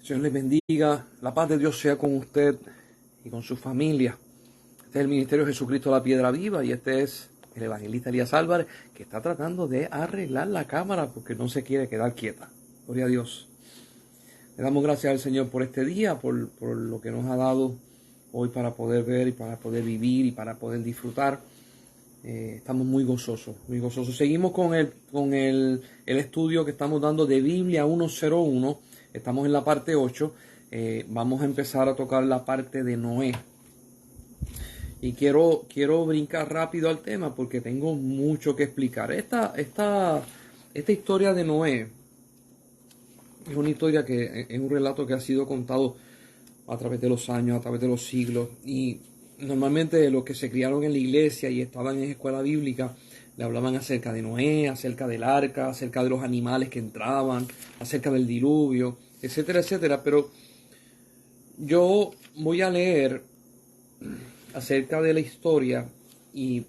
Señor les bendiga, la paz de Dios sea con usted y con su familia. Este es el Ministerio de Jesucristo la Piedra Viva y este es el evangelista Elías Álvarez, que está tratando de arreglar la cámara porque no se quiere quedar quieta. Gloria a Dios. Le damos gracias al Señor por este día, por lo que nos ha dado hoy para poder ver y para poder vivir y para poder disfrutar. Estamos muy gozosos, muy gozosos. Seguimos con el estudio que estamos dando de Biblia 101. Estamos en la parte 8. Vamos a empezar a tocar la parte de Noé. Y quiero brincar rápido al tema porque tengo mucho que explicar. Esta historia de Noé es una historia que es un relato que ha sido contado a través de los años, a través de los siglos. Y normalmente los que se criaron en la iglesia y estaban en escuela bíblica le hablaban acerca de Noé, acerca del arca, acerca de los animales que entraban, acerca del diluvio, etcétera, etcétera. Pero yo voy a leer acerca de la historia y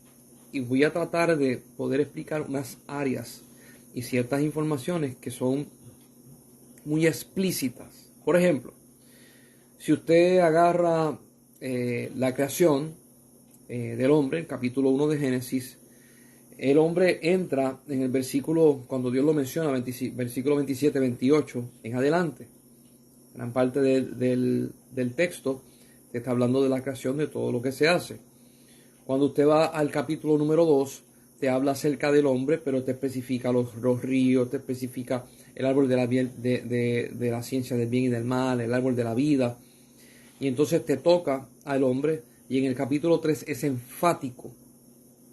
voy a tratar de poder explicar unas áreas y ciertas informaciones que son muy explícitas. Por ejemplo, si usted agarra la creación del hombre, el capítulo 1 de Génesis, el hombre entra en el versículo, cuando Dios lo menciona, versículo 27, 28, en adelante. Gran parte del texto te está hablando de la creación, de todo lo que se hace. Cuando usted va al capítulo número 2, te habla acerca del hombre, pero te especifica los ríos, te especifica el árbol de la ciencia del bien y del mal, el árbol de la vida. Y entonces te toca al hombre, y en el capítulo 3 es enfático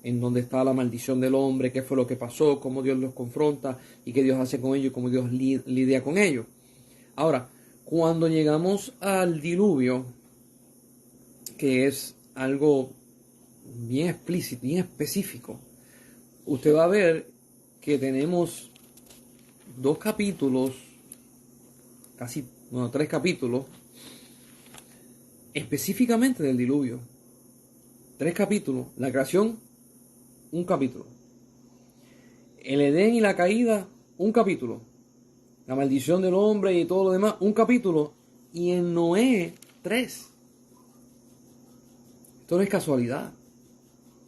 en donde está la maldición del hombre, qué fue lo que pasó, cómo Dios los confronta y qué Dios hace con ellos, cómo Dios lidia con ellos. Ahora, cuando llegamos al diluvio, que es algo bien explícito, bien específico, usted va a ver que tenemos 2 capítulos, casi, 3 capítulos, específicamente del diluvio. 3 capítulos, la creación, un capítulo. El Edén y la caída, un capítulo. La maldición del hombre y todo lo demás, un capítulo. Y en Noé, 3. Esto no es casualidad.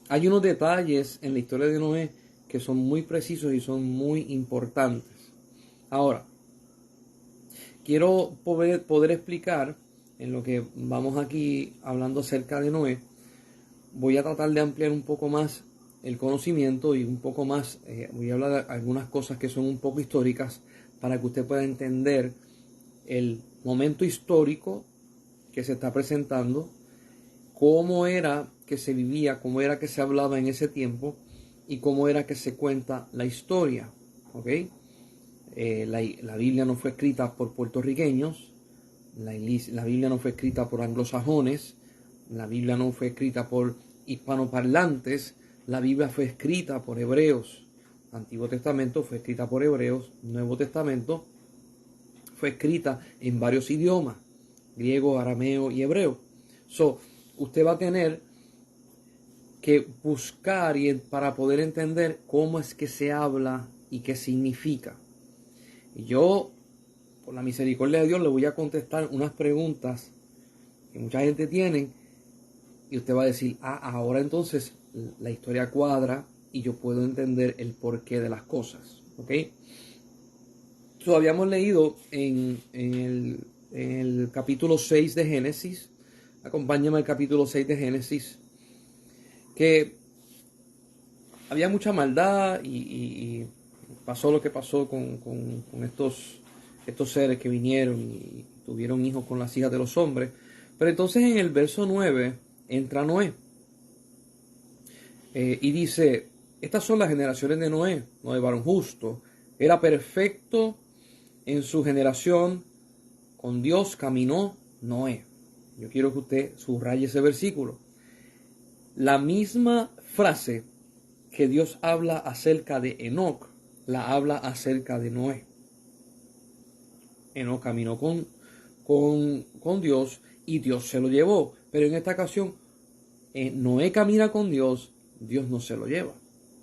Hay unos detalles en la historia de Noé que son muy precisos y son muy importantes. Ahora, quiero poder explicar en lo que vamos aquí hablando acerca de Noé. Voy a tratar de ampliar un poco más el conocimiento y un poco más, voy a hablar de algunas cosas que son un poco históricas para que usted pueda entender el momento histórico que se está presentando, cómo era que se vivía, cómo era que se hablaba en ese tiempo y cómo era que se cuenta la historia. ¿Ok? La Biblia no fue escrita por puertorriqueños, la Biblia no fue escrita por anglosajones, la Biblia no fue escrita por hispanoparlantes, la Biblia fue escrita por hebreos. Antiguo Testamento fue escrita por hebreos, Nuevo Testamento fue escrita en varios idiomas, griego, arameo y hebreo. Usted va a tener que buscar para poder entender cómo es que se habla y qué significa. Y yo, por la misericordia de Dios, le voy a contestar unas preguntas que mucha gente tiene y usted va a decir, ahora entonces la historia cuadra y yo puedo entender el porqué de las cosas. ¿Ok? Habíamos leído en el capítulo 6 de Génesis, acompáñame al capítulo 6 de Génesis, que había mucha maldad y pasó lo que pasó con estos seres que vinieron y tuvieron hijos con las hijas de los hombres. Pero entonces en el verso 9 entra Noé y dice, estas son las generaciones de Noé. Noé, varón justo, era perfecto en su generación, con Dios caminó Noé. Yo quiero que usted subraye ese versículo. La misma frase que Dios habla acerca de Enoc, la habla acerca de Noé. Enoc caminó con Dios y Dios se lo llevó. Pero en esta ocasión, Noé camina con Dios, Dios no se lo lleva,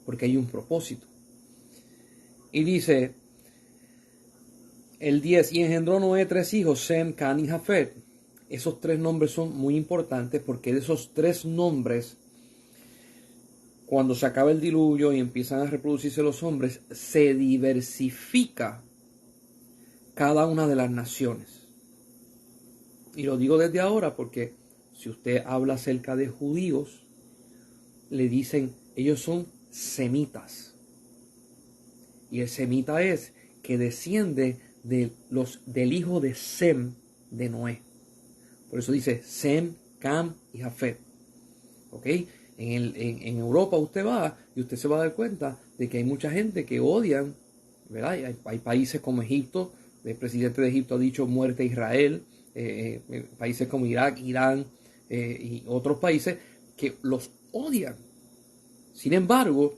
porque hay un propósito. Y dice, El 10, y engendró Noé 3 hijos, Sem, Can y Jafet. Esos 3 nombres son muy importantes porque de esos 3 nombres, cuando se acaba el diluvio y empiezan a reproducirse los hombres, se diversifica cada una de las naciones. Y lo digo desde ahora porque si usted habla acerca de judíos, le dicen, ellos son semitas. Y el semita es que desciende del hijo de Sem, de Noé. Por eso dice Sem, Cam y Jafet. ¿Ok? En Europa usted va y usted se va a dar cuenta de que hay mucha gente que odian, ¿verdad? Hay países como Egipto, el presidente de Egipto ha dicho muerte a Israel, países como Irak, Irán y otros países que los odian. Sin embargo,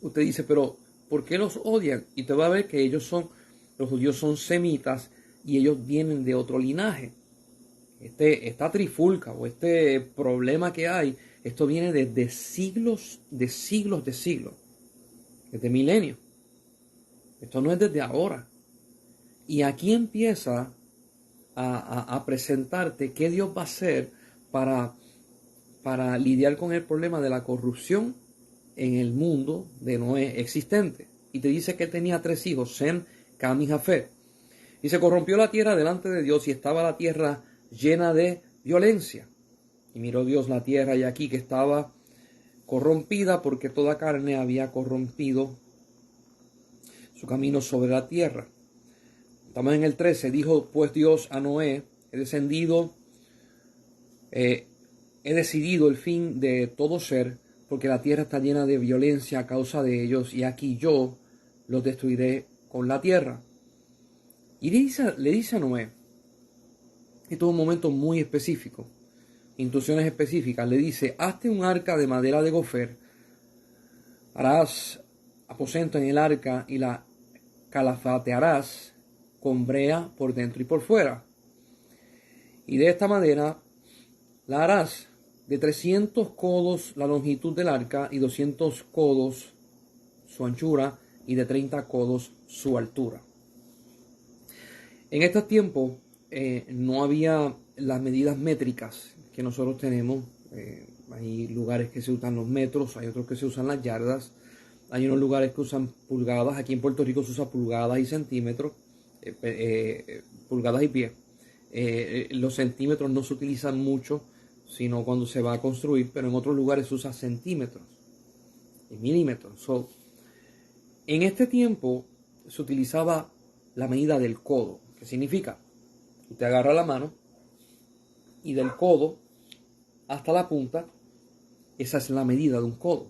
usted dice, pero ¿por qué los odian? Y te va a ver que los judíos son semitas y ellos vienen de otro linaje. Esta trifulca o este problema que hay, esto viene desde siglos, desde milenios. Esto no es desde ahora. Y aquí empieza a presentarte qué Dios va a hacer para lidiar con el problema de la corrupción en el mundo de Noé existente. Y te dice que él tenía 3 hijos, Sem, Cam y Jafet. Y se corrompió la tierra delante de Dios y estaba la tierra llena de violencia. Y miró Dios la tierra y aquí que estaba corrompida porque toda carne había corrompido su camino sobre la tierra. Estamos en el 13. Dijo pues Dios a Noé, he decidido el fin de todo ser, porque la tierra está llena de violencia a causa de ellos, y aquí yo los destruiré con la tierra. Y le dice a Noé, esto es un momento muy específico, instrucciones específicas, le dice, hazte un arca de madera de gofer, harás aposento en el arca y la calafatearás con brea por dentro y por fuera. Y de esta manera la harás de 300 codos la longitud del arca y 200 codos su anchura y de 30 codos su altura. En estos tiempos no había las medidas métricas que nosotros tenemos. Hay lugares que se usan los metros, hay otros que se usan las yardas, hay unos lugares que usan pulgadas. Aquí en Puerto Rico se usa pulgadas y centímetros, pulgadas y pies. Los centímetros no se utilizan mucho, sino cuando se va a construir, pero en otros lugares se usa centímetros y milímetros. En este tiempo se utilizaba la medida del codo. ¿Qué significa? Usted agarra la mano y del codo hasta la punta, esa es la medida de un codo.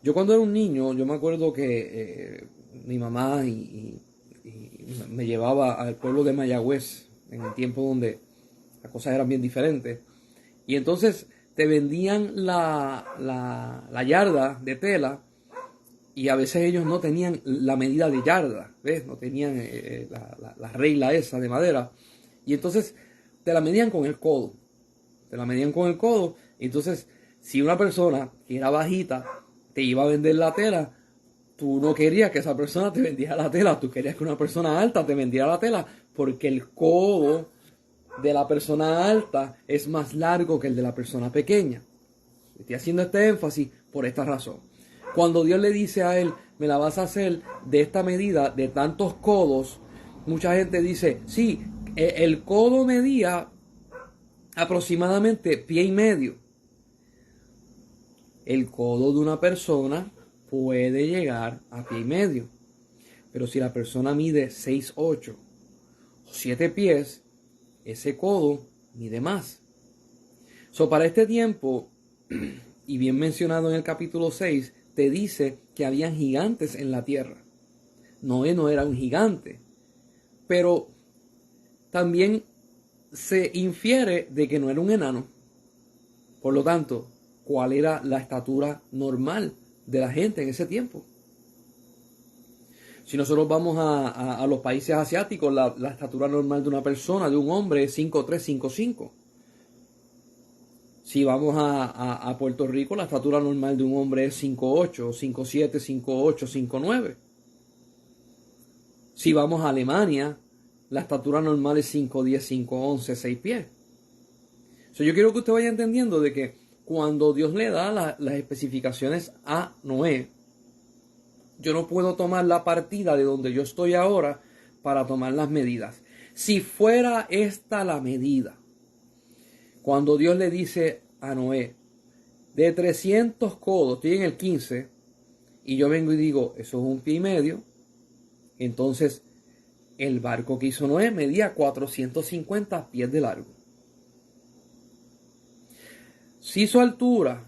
Yo cuando era un niño, yo me acuerdo que mi mamá y me llevaba al pueblo de Mayagüez en el tiempo donde las cosas eran bien diferentes. Y entonces te vendían la yarda de tela y a veces ellos no tenían la medida de yarda, ¿ves? No tenían la regla esa de madera. Y entonces te la medían con el codo. Y entonces, si una persona que era bajita te iba a vender la tela, tú no querías que esa persona te vendiera la tela. Tú querías que una persona alta te vendiera la tela porque el codo de la persona alta es más largo que el de la persona pequeña. Estoy haciendo este énfasis por esta razón. Cuando Dios le dice a él, me la vas a hacer de esta medida, de tantos codos, mucha gente dice, sí, el codo medía aproximadamente 1,5 pies. El codo de una persona puede llegar a 1,5 pies. Pero si la persona mide 6, 8 o 7 pies, ese codo mide más. Para este tiempo, y bien mencionado en el capítulo 6, te dice que habían gigantes en la tierra. Noé no era un gigante, pero también se infiere de que no era un enano. Por lo tanto, ¿cuál era la estatura normal de la gente en ese tiempo? Si nosotros vamos a los países asiáticos, la estatura normal de una persona, de un hombre, es 5'3", 5'5". Si vamos a Puerto Rico, la estatura normal de un hombre es 5'8", 5'7", 5'8", 5'9". Si vamos a Alemania, la estatura normal es 5'10", 5'11", 6 pies. Yo quiero que usted vaya entendiendo de que cuando Dios le da las especificaciones a Noé, yo no puedo tomar la partida de donde yo estoy ahora para tomar las medidas. Si fuera esta la medida, cuando Dios le dice a Noé, de 300 codos, estoy en el 15, y yo vengo y digo, eso es 1,5 pies, entonces el barco que hizo Noé medía 450 pies de largo. Si su altura,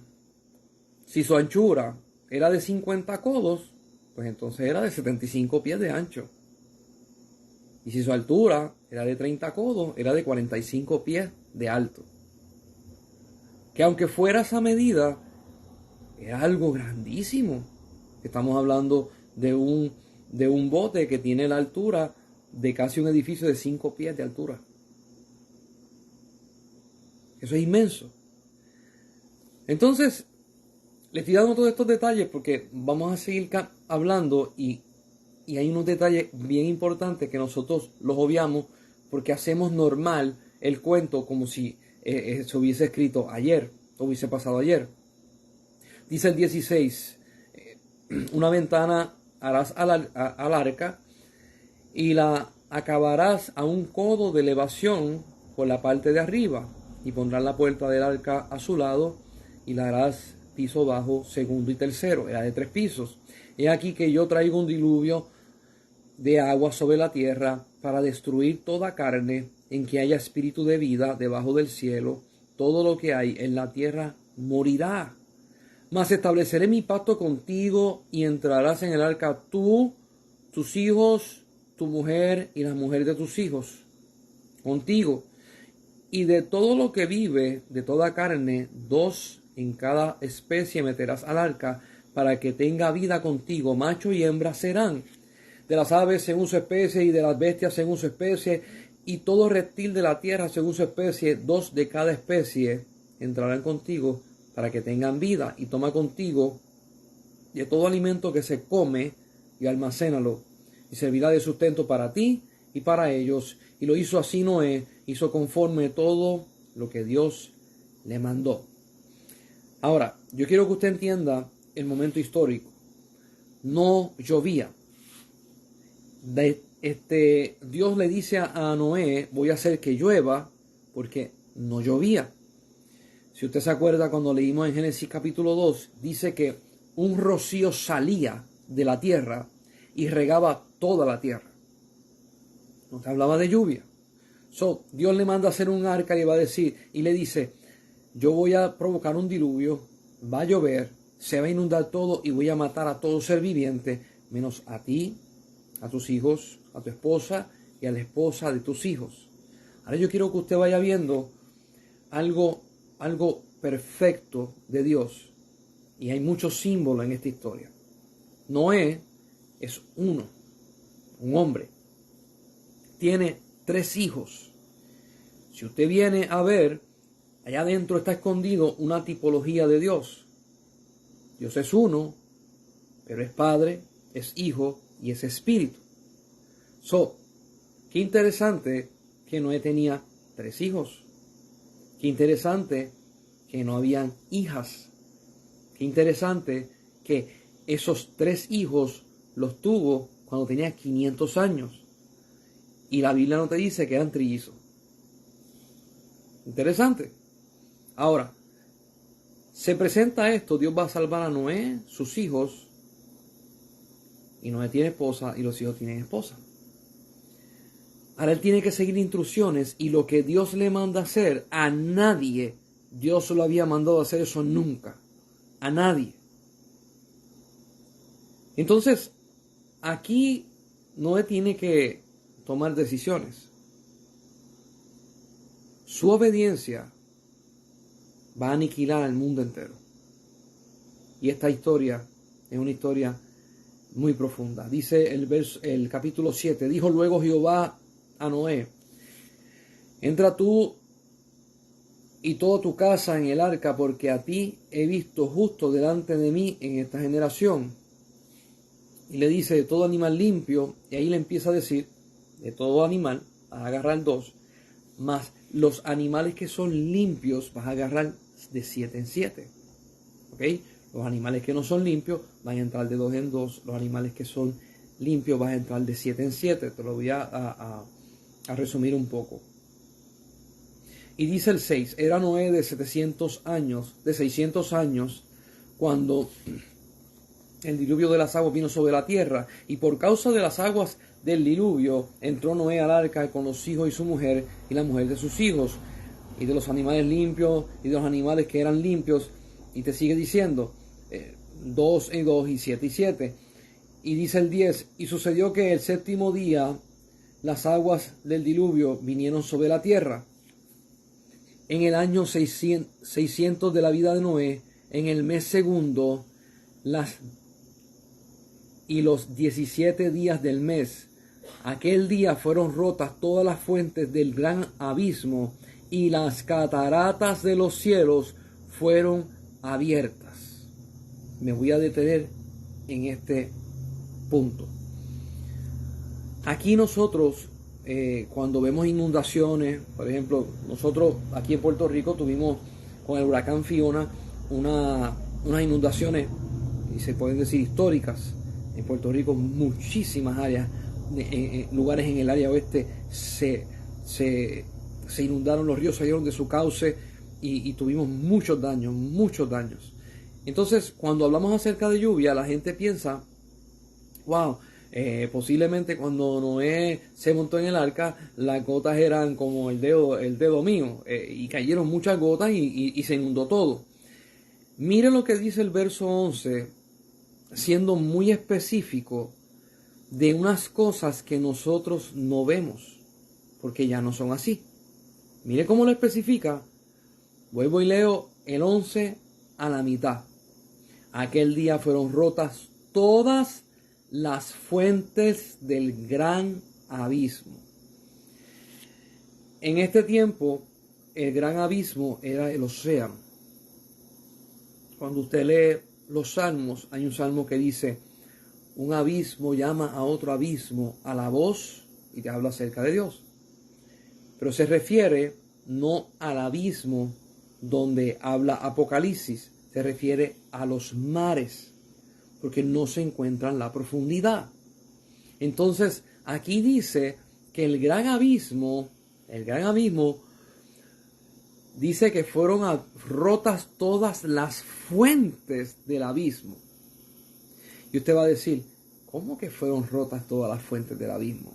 si su anchura era de 50 codos, pues entonces era de 75 pies de ancho. Y si su altura era de 30 codos, era de 45 pies de alto. Que aunque fuera esa medida, era algo grandísimo. Estamos hablando de un bote que tiene la altura de casi un edificio de 5 pies de altura. Eso es inmenso. Entonces, le estoy dando todos estos detalles porque vamos a seguir hablando y hay unos detalles bien importantes que nosotros los obviamos porque hacemos normal el cuento como si se hubiese escrito ayer, o hubiese pasado ayer. Dice el 16, una ventana harás al arca y la acabarás a un codo de elevación por la parte de arriba y pondrás la puerta del arca a su lado y la harás piso bajo, segundo y tercero. Era de 3 pisos. He aquí que yo traigo un diluvio de agua sobre la tierra para destruir toda carne en que haya espíritu de vida debajo del cielo. Todo lo que hay en la tierra morirá. Mas estableceré mi pacto contigo y entrarás en el arca tú, tus hijos, tu mujer y las mujeres de tus hijos contigo. Y de todo lo que vive, de toda carne, 2 en cada especie meterás al arca, para que tenga vida contigo, macho y hembra serán. De las aves según su especie, y de las bestias según su especie, y todo reptil de la tierra según su especie, 2 de cada especie entrarán contigo, para que tengan vida. Y toma contigo de todo alimento que se come, y almacénalo, y servirá de sustento para ti y para ellos. Y lo hizo así Noé, hizo conforme todo lo que Dios le mandó. Ahora, yo quiero que usted entienda el momento histórico. No llovía. Dios le dice a Noé, voy a hacer que llueva, porque no llovía. Si usted se acuerda cuando leímos en Génesis capítulo 2, dice que un rocío salía de la tierra y regaba toda la tierra. No se hablaba de lluvia. Dios le manda a hacer un arca y va a decir, y le dice, yo voy a provocar un diluvio, va a llover, se va a inundar todo y voy a matar a todo ser viviente, menos a ti, a tus hijos, a tu esposa y a la esposa de tus hijos. Ahora yo quiero que usted vaya viendo algo perfecto de Dios. Y hay muchos símbolos en esta historia. Noé es un hombre. Tiene 3 hijos. Si usted viene a ver, allá adentro está escondido una tipología de Dios. Dios es uno, pero es Padre, es Hijo y es Espíritu. Qué interesante que Noé tenía 3 hijos. Qué interesante que no habían hijas. Qué interesante que esos 3 hijos los tuvo cuando tenía 500 años. Y la Biblia no te dice que eran trillizos. Interesante. Ahora, se presenta esto, Dios va a salvar a Noé, sus hijos, y Noé tiene esposa y los hijos tienen esposa. Ahora él tiene que seguir instrucciones y lo que Dios le manda hacer, a nadie Dios lo había mandado a hacer eso nunca. A nadie. Entonces, aquí Noé tiene que tomar decisiones. Su obediencia va a aniquilar al mundo entero. Y esta historia es una historia muy profunda. Dice el capítulo 7, dijo luego Jehová a Noé, entra tú y toda tu casa en el arca, porque a ti he visto justo delante de mí en esta generación. y le dice de todo animal limpio, y ahí le empieza a decir de todo animal, vas a agarrar 2, más los animales que son limpios vas a agarrar de 7 en 7. ¿Ok? Los animales que no son limpios van a entrar de 2 en 2, los animales que son limpios van a entrar de 7 en 7. Te lo voy a resumir un poco. Y dice el 6, era Noé de 600 años, cuando el diluvio de las aguas vino sobre la tierra, y por causa de las aguas del diluvio entró Noé al arca con los hijos y su mujer y la mujer de sus hijos, y de los animales limpios y de los animales que eran limpios, y te sigue diciendo 2 y 2 y 7 y 7. Y dice el 10, y sucedió que el séptimo día las aguas del diluvio vinieron sobre la tierra. En el año 600 de la vida de Noé, en el mes segundo, y los 17 días del mes, aquel día fueron rotas todas las fuentes del gran abismo, y las cataratas de los cielos fueron abiertas. Me voy a detener en este punto. Aquí nosotros, cuando vemos inundaciones, por ejemplo, nosotros aquí en Puerto Rico tuvimos con el huracán Fiona unas inundaciones, y se pueden decir históricas. En Puerto Rico muchísimas áreas, lugares en el área oeste se inundaron, los ríos salieron de su cauce y tuvimos muchos daños. Entonces, cuando hablamos acerca de lluvia, la gente piensa, wow, posiblemente cuando Noé se montó en el arca, las gotas eran como el dedo mío, y cayeron muchas gotas y se inundó todo. Mire lo que dice el verso 11, siendo muy específico de unas cosas que nosotros no vemos, porque ya no son así. Mire cómo lo especifica. Vuelvo y leo el 11 a la mitad. Aquel día fueron rotas todas las fuentes del gran abismo. En este tiempo, el gran abismo era el océano. Cuando usted lee los salmos, hay un salmo que dice, un abismo llama a otro abismo a la voz, y te habla acerca de Dios. Pero se refiere no al abismo donde habla Apocalipsis, se refiere a los mares, porque no se encuentra en la profundidad. Entonces, aquí dice que el gran abismo, dice que fueron rotas todas las fuentes del abismo. Y usted va a decir, ¿cómo que fueron rotas todas las fuentes del abismo?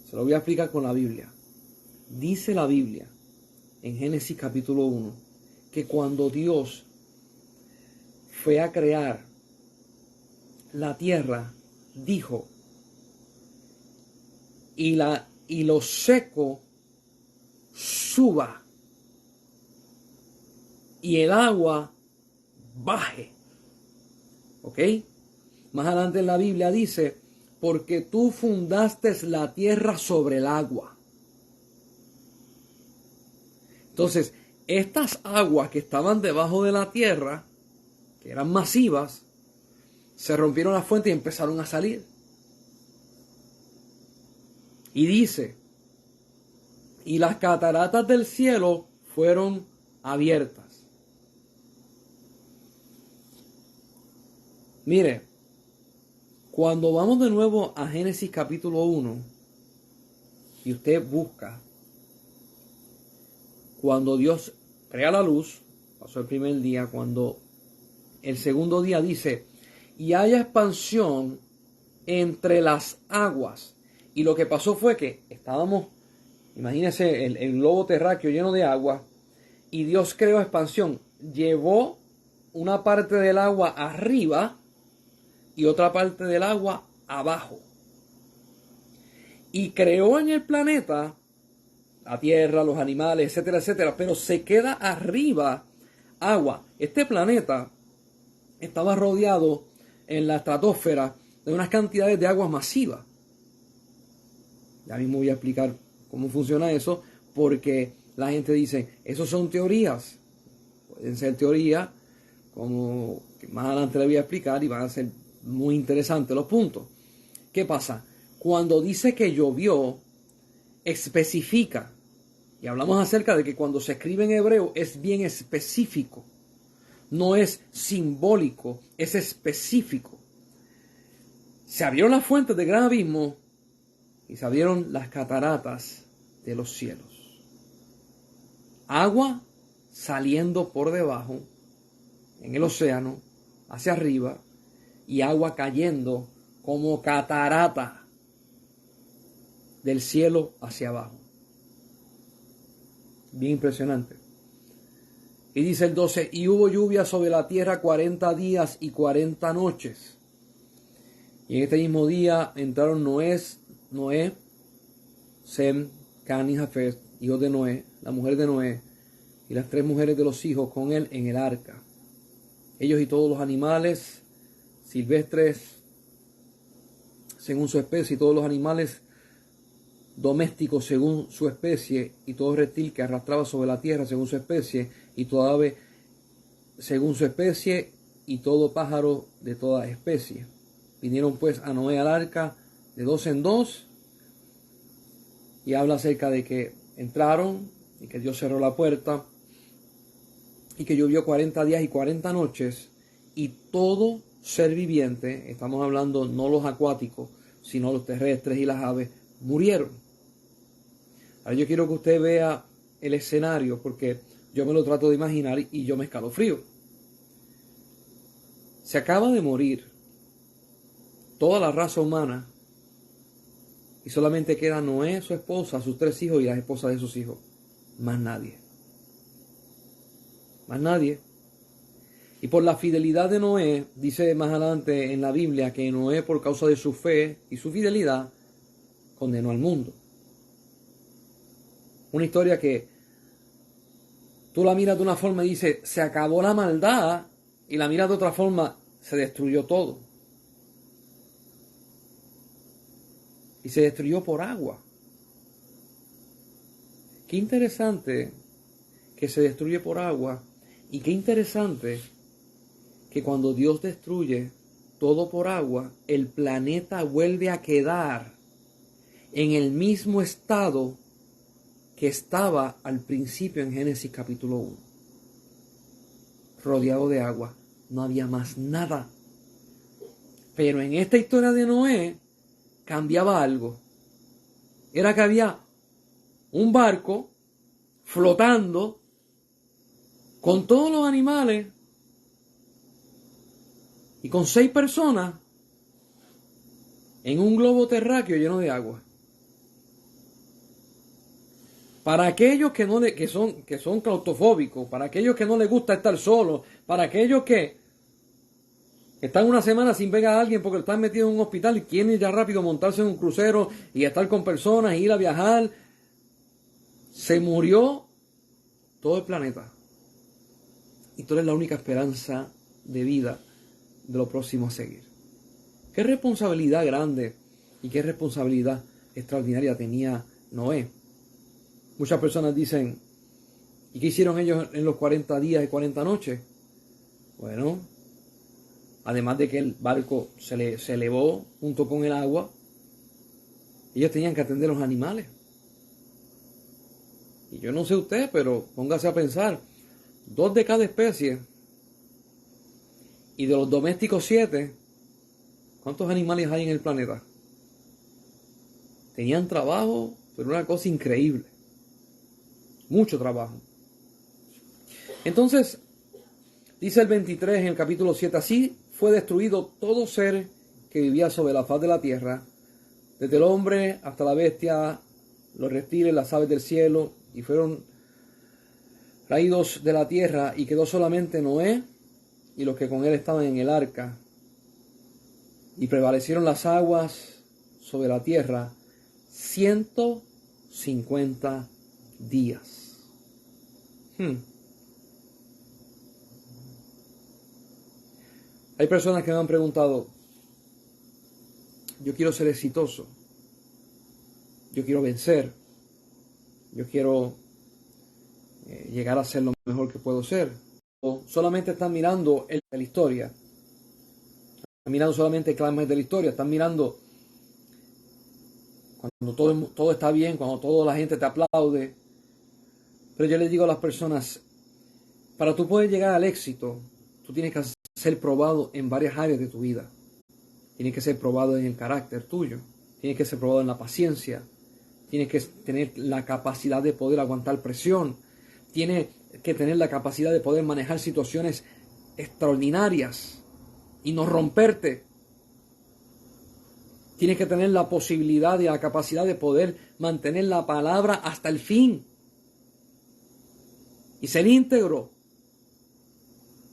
Se lo voy a explicar con la Biblia. Dice la Biblia, en Génesis capítulo 1, que cuando Dios fue a crear la tierra, dijo, y lo seco suba, y el agua baje. ¿Ok? Más adelante en la Biblia dice, porque tú fundaste la tierra sobre el agua. Entonces, estas aguas que estaban debajo de la tierra, que eran masivas, se rompieron las fuentes y empezaron a salir. Y dice, y las cataratas del cielo fueron abiertas. Mire, cuando vamos de nuevo a Génesis capítulo 1, y usted busca, cuando Dios crea la luz, pasó el primer día, cuando el segundo día dice, y haya expansión entre las aguas. Y lo que pasó fue que estábamos, imagínense el globo terráqueo lleno de agua, y Dios creó expansión. Llevó una parte del agua arriba y otra parte del agua abajo. Y creó en el planeta la tierra, los animales, etcétera, etcétera, pero se queda arriba agua. Este planeta estaba rodeado en la estratosfera de unas cantidades de agua masivas. Ya mismo voy a explicar cómo funciona eso, porque la gente dice, esos son teorías. Pueden ser teorías, como que más adelante le voy a explicar, y van a ser Muy interesante los puntos. ¿Qué pasa? Cuando dice que llovió, especifica. Y hablamos acerca de que cuando se escribe en hebreo es bien específico. No es simbólico, es específico. Se abrieron las fuentes del gran abismo y se abrieron las cataratas de los cielos. Agua saliendo por debajo en el océano hacia arriba y agua cayendo como catarata del cielo hacia abajo. Bien impresionante. Y dice el 12, y hubo lluvia sobre la tierra 40 días y 40 noches. Y en este mismo día entraron Noé, Sem, Can y Jafet, hijos de Noé, la mujer de Noé, y las 3 mujeres de los hijos con él en el arca. Ellos y todos los animales silvestres según su especie, y todos los animales domésticos según su especie, y todo reptil que arrastraba sobre la tierra según su especie, y toda ave según su especie, y todo pájaro de toda especie. Vinieron pues a Noé al arca de 2 en 2, y habla acerca de que entraron, y que Dios cerró la puerta, y que llovió 40 días y 40 noches, y todo ser viviente, estamos hablando no los acuáticos, sino los terrestres y las aves, murieron. Ahora yo quiero que usted vea el escenario, porque yo me lo trato de imaginar y yo me escalofrío. Se acaba de morir toda la raza humana y solamente queda Noé, su esposa, sus 3 hijos y las esposas de sus hijos. Más nadie. Más nadie. Y por la fidelidad de Noé, dice más adelante en la Biblia que Noé, por causa de su fe y su fidelidad, condenó al mundo. Una historia que tú la miras de una forma y dices, se acabó la maldad, y la miras de otra forma, se destruyó todo. Y se destruyó por agua. Qué interesante que se destruye por agua, y qué interesante que cuando Dios destruye todo por agua, el planeta vuelve a quedar en el mismo estado que estaba al principio en Génesis capítulo 1. Rodeado de agua. No había más nada. Pero en esta historia de Noé cambiaba algo. Era que había un barco flotando con todos los animales y con 6 personas en un globo terráqueo lleno de agua. Para aquellos que son claustrofóbicos, para aquellos que no les gusta estar solos, para aquellos que están una semana sin ver a alguien porque están metidos en un hospital y quieren ya rápido montarse en un crucero y estar con personas, ir a viajar, se murió todo el planeta. Y tú eres la única esperanza de vida de lo próximo a seguir. Qué responsabilidad grande y qué responsabilidad extraordinaria tenía Noé. Muchas personas dicen, ¿y qué hicieron ellos en los 40 días y 40 noches? Bueno, además de que el barco se elevó junto con el agua, ellos tenían que atender a los animales. Y yo no sé usted, pero póngase a pensar, 2 de cada especie, y de los domésticos 7, ¿cuántos animales hay en el planeta? Tenían trabajo, pero una cosa increíble. Mucho trabajo. Entonces, dice el 23 en el capítulo 7, así fue destruido todo ser que vivía sobre la faz de la tierra, desde el hombre hasta la bestia, los reptiles, las aves del cielo, y fueron raídos de la tierra, y quedó solamente Noé y los que con él estaban en el arca. Y prevalecieron las aguas sobre la tierra 150 días. Hay personas que me han preguntado, yo quiero ser exitoso, yo quiero vencer, yo quiero llegar a ser lo mejor que puedo ser. O solamente están mirando la historia. Están mirando solamente el clímax de la historia. Están mirando cuando todo está bien, cuando toda la gente te aplaude. Pero yo les digo a las personas, para tú poder llegar al éxito, tú tienes que ser probado en varias áreas de tu vida. Tienes que ser probado en el carácter tuyo. Tienes que ser probado en la paciencia. Tienes que tener la capacidad de poder aguantar presión. Tienes que tener la capacidad de poder manejar situaciones extraordinarias y no romperte. Tienes que tener la posibilidad y la capacidad de poder mantener la palabra hasta el fin. Y ser íntegro.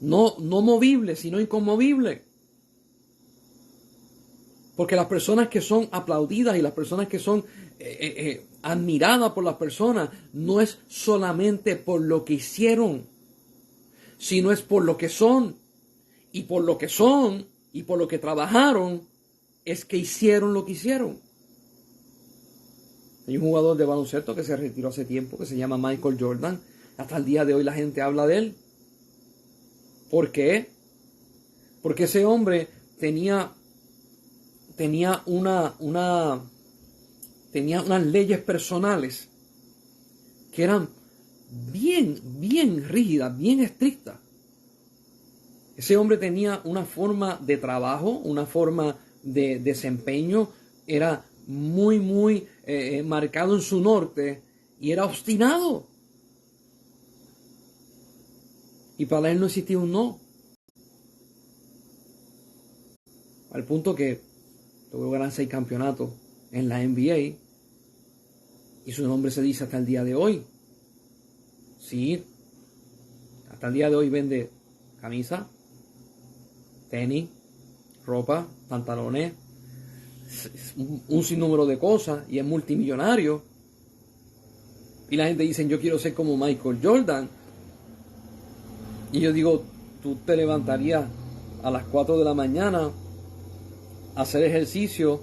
No movible, sino inconmovible. Porque las personas que son aplaudidas y las personas que son admiradas por las personas no es solamente por lo que hicieron, sino es por lo que son. Y por lo que son y por lo que trabajaron es que hicieron lo que hicieron. Hay un jugador de baloncesto que se retiró hace tiempo que se llama Michael Jordan. Hasta el día de hoy la gente habla de él. ¿Por qué? Porque ese hombre tenía unas leyes personales que eran bien rígidas, bien estrictas. Ese hombre tenía una forma de trabajo, una forma de desempeño, era muy marcado en su norte y era obstinado. Y para él no existía un no. Al punto que logró ganar 6 campeonatos en la NBA. Y su nombre se dice hasta el día de hoy. Sí, hasta el día de hoy vende camisa, tenis, ropa, pantalones, un sinnúmero de cosas y es multimillonario. Y la gente dice, yo quiero ser como Michael Jordan. Y yo digo, tú te levantarías a las 4 de la mañana a hacer ejercicio.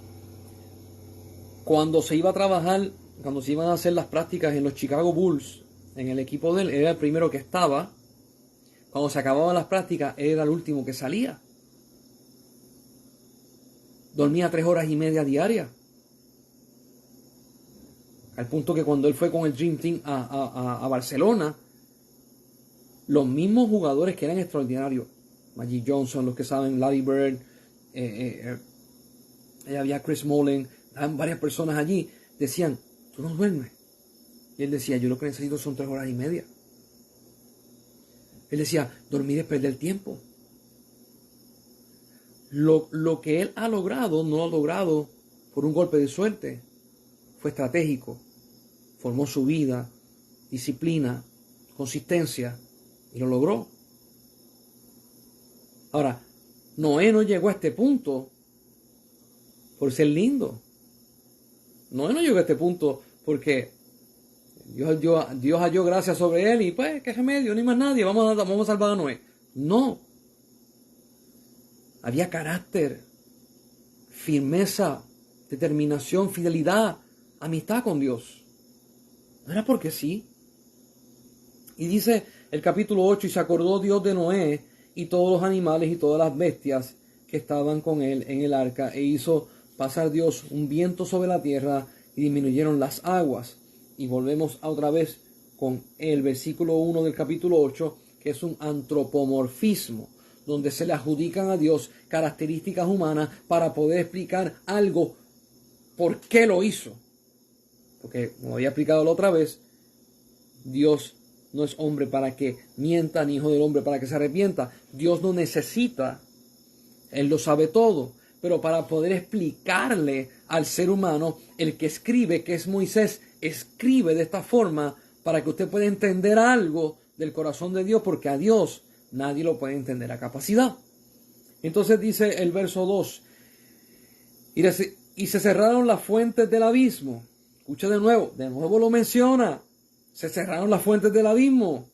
Cuando se iba a trabajar, cuando se iban a hacer las prácticas en los Chicago Bulls, en el equipo de él, era el primero que estaba. Cuando se acababan las prácticas, él era el último que salía. Dormía 3 horas y media diarias. Al punto que cuando él fue con el Dream Team a Barcelona, los mismos jugadores que eran extraordinarios, Magic Johnson, los que saben, Larry Bird, había Chris Mullin, varias personas allí, decían, tú no duermes. Y él decía, yo lo que necesito son 3 horas y media. Él decía, dormir es perder tiempo. Lo que él ha logrado, no lo ha logrado por un golpe de suerte. Fue estratégico. Formó su vida, disciplina, consistencia, y lo logró. Ahora, Noé no llegó a este punto por ser lindo. Noé no llegó a este punto porque Dios halló gracia sobre él y pues, qué remedio, ni más nadie, vamos a salvar a Noé. No. Había carácter, firmeza, determinación, fidelidad, amistad con Dios. No era porque sí. Y dice el capítulo 8, y se acordó Dios de Noé y todos los animales y todas las bestias que estaban con él en el arca, e hizo pasar Dios un viento sobre la tierra y disminuyeron las aguas. Y volvemos otra vez con el versículo 1 del capítulo 8, que es un antropomorfismo, donde se le adjudican a Dios características humanas para poder explicar algo, por qué lo hizo. Porque, como había explicado la otra vez, Dios no es hombre para que mienta, ni hijo del hombre para que se arrepienta. Dios no necesita, Él lo sabe todo. Pero para poder explicarle al ser humano, el que escribe, que es Moisés, escribe de esta forma para que usted pueda entender algo del corazón de Dios, porque a Dios nadie lo puede entender a capacidad. Entonces dice el verso 2, y se cerraron las fuentes del abismo. Escucha de nuevo lo menciona. Se cerraron las fuentes del abismo.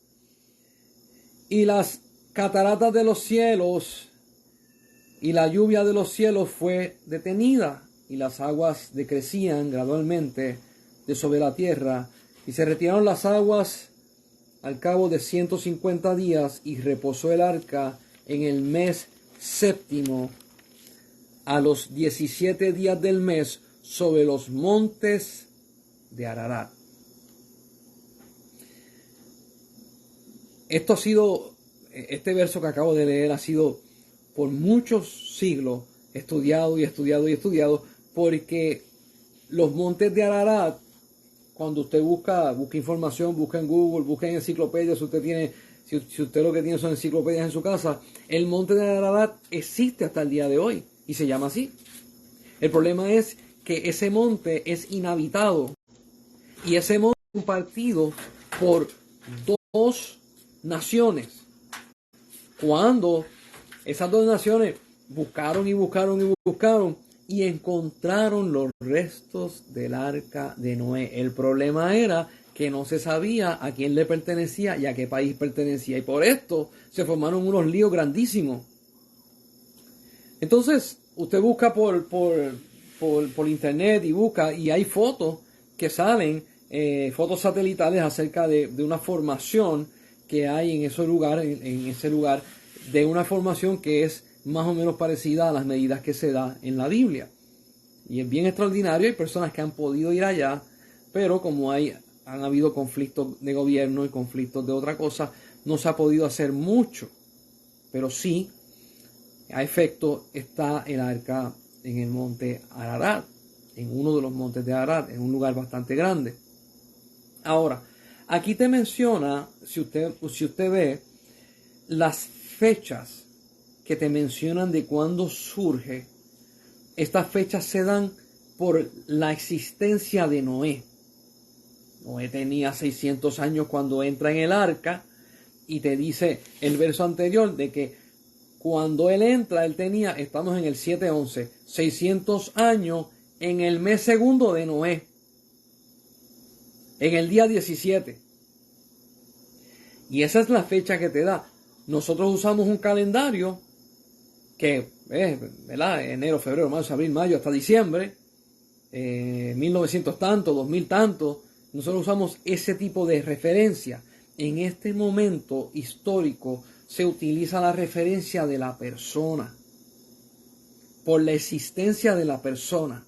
Y las cataratas de los cielos y la lluvia de los cielos fue detenida. Y las aguas decrecían gradualmente de sobre la tierra. Y se retiraron las aguas al cabo de 150 días y reposó el arca en el mes séptimo a los 17 días del mes sobre los montes de Ararat. Este verso que acabo de leer ha sido por muchos siglos estudiado y estudiado y estudiado, porque los montes de Ararat, cuando usted busca información, busca en Google, busca en enciclopedias, si usted lo que tiene son enciclopedias en su casa, el monte de Ararat existe hasta el día de hoy y se llama así. El problema es que ese monte es inhabitado y ese monte es compartido por dos naciones. Cuando esas dos naciones buscaron y buscaron y buscaron y encontraron los restos del arca de Noé. El problema era que no se sabía a quién le pertenecía y a qué país pertenecía. Y por esto se formaron unos líos grandísimos. Entonces, usted busca por internet y busca, y hay fotos que salen, fotos satelitales acerca de una formación que hay en ese lugar, de una formación que es más o menos parecida a las medidas que se da en la Biblia. Y es bien extraordinario. Hay personas que han podido ir allá, pero como han habido conflictos de gobierno y conflictos de otra cosa, no se ha podido hacer mucho. Pero sí, a efecto, está el arca en el monte Ararat, en uno de los montes de Ararat, en un lugar bastante grande. Ahora, aquí te menciona, si usted ve, las fechas que te mencionan de cuándo surge. Estas fechas se dan por la existencia de Noé. Noé tenía 600 años cuando entra en el arca, y te dice el verso anterior de que cuando él entra, estamos en el 7:11, 600 años en el mes segundo de Noé, en el día 17. Y esa es la fecha que te da. Nosotros usamos un calendario que es, ¿verdad? Enero, febrero, marzo, abril, mayo, hasta diciembre, 1900 tanto, 2000 tanto. Nosotros usamos ese tipo de referencia. En este momento histórico se utiliza la referencia de la persona, por la existencia de la persona.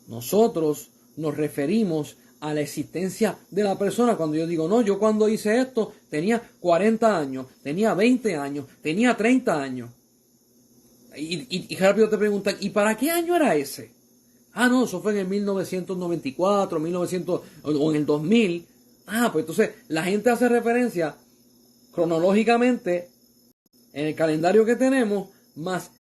Nosotros nos referimos a la existencia de la persona. Cuando yo digo, no, yo cuando hice esto tenía 40 años, tenía 20 años, tenía 30 años. Y rápido te preguntan, ¿y para qué año era ese? Ah, no, eso fue en el 1994, 1900 o en el 2000. Ah, pues entonces la gente hace referencia cronológicamente en el calendario que tenemos, más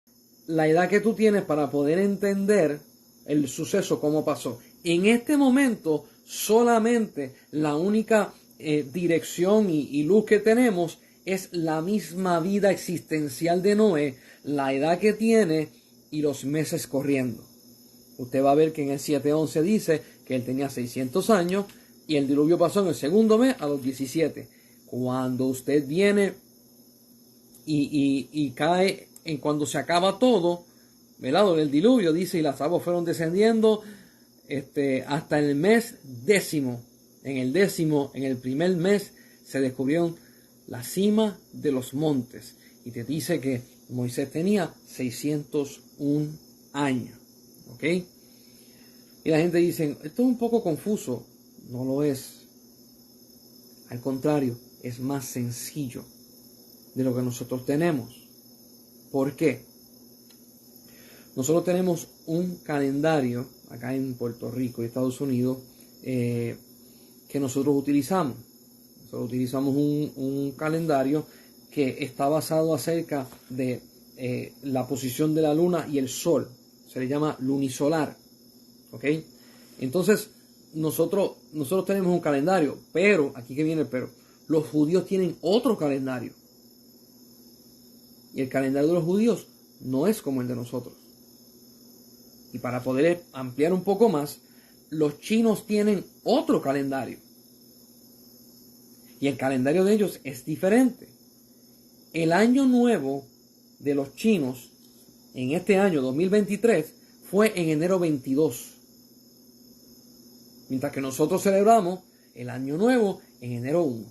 la edad que tú tienes para poder entender el suceso, cómo pasó. En este momento, solamente la única dirección y luz que tenemos es la misma vida existencial de Noé, la edad que tiene y los meses corriendo. Usted va a ver que en el 7:11 dice que él tenía 600 años y el diluvio pasó en el segundo mes a los 17. Cuando usted viene y cae en cuando se acaba todo, ¿verdad? El diluvio dice, y las aguas fueron descendiendo hasta el mes décimo. En el primer mes, se descubrieron la cima de los montes. Y te dice que Moisés tenía 601 años. ¿Ok? Y la gente dice, esto es un poco confuso. No lo es. Al contrario, es más sencillo de lo que nosotros tenemos. ¿Por qué? Nosotros tenemos un calendario acá en Puerto Rico y Estados Unidos que nosotros utilizamos. Nosotros utilizamos un calendario que está basado acerca de la posición de la luna y el sol. Se le llama lunisolar. ¿Ok? Entonces, nosotros tenemos un calendario, pero, aquí que viene el pero, los judíos tienen otro calendario. Y el calendario de los judíos no es como el de nosotros. Y para poder ampliar un poco más, los chinos tienen otro calendario. Y el calendario de ellos es diferente. El año nuevo de los chinos, en este año 2023, fue en enero 22. Mientras que nosotros celebramos el año nuevo en enero 1.